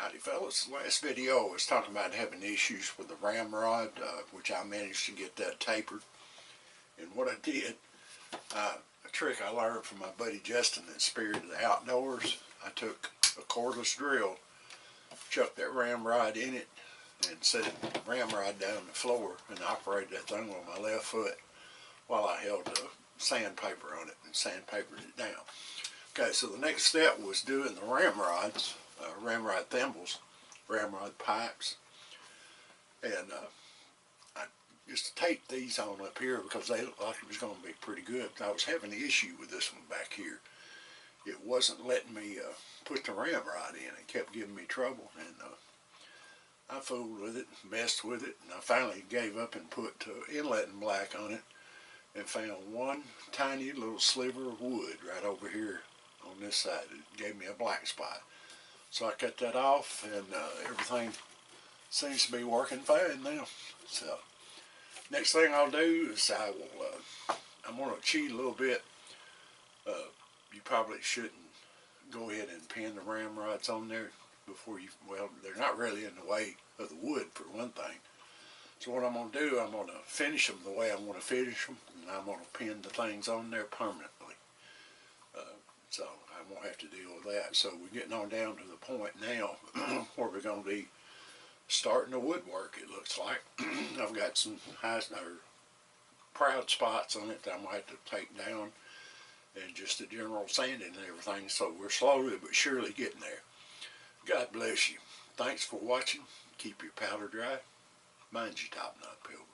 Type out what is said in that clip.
Howdy fellas, last video I was talking about having issues with the Ramrod, which I managed to get that tapered. And what I did, a trick I learned from my buddy Justin that Spirited the Outdoors, I took a cordless drill, chucked that ramrod in it, and set the ramrod down on the floor and operated that thing with my left foot while I held sandpaper on it and sandpapered it down. Okay, so the next step was doing the ramrods, ramrod thimbles, ramrod pipes, and I just taped these on up here because they looked like it was going to be pretty good. I was having an issue with this one back here. It wasn't letting me put the ramrod in. It kept giving me trouble, and I fooled with it, messed with it, and I finally gave up and put inlet and black on it and found one tiny little sliver of wood right over here on this side. It gave me a black spot. So I cut that off, and everything seems to be working fine now. So next thing I'll do is I'm going to cheat a little bit. You probably shouldn't go ahead and pin the ramrods on there before you, well, they're not really in the way of the wood for one thing. So what I'm going to do, I'm going to finish them the way I want to finish them, and I'm going to pin the things on there permanently. So I won't have to deal with that. So we're getting on down to the point now where we're going to be starting the woodwork, it looks like. I've got some proud spots on it that I'm going to have to take down, and just the general sanding and everything. So we're slowly but surely getting there. God bless you. Thanks for watching. Keep your powder dry. Mind your top knot, Pilgrim.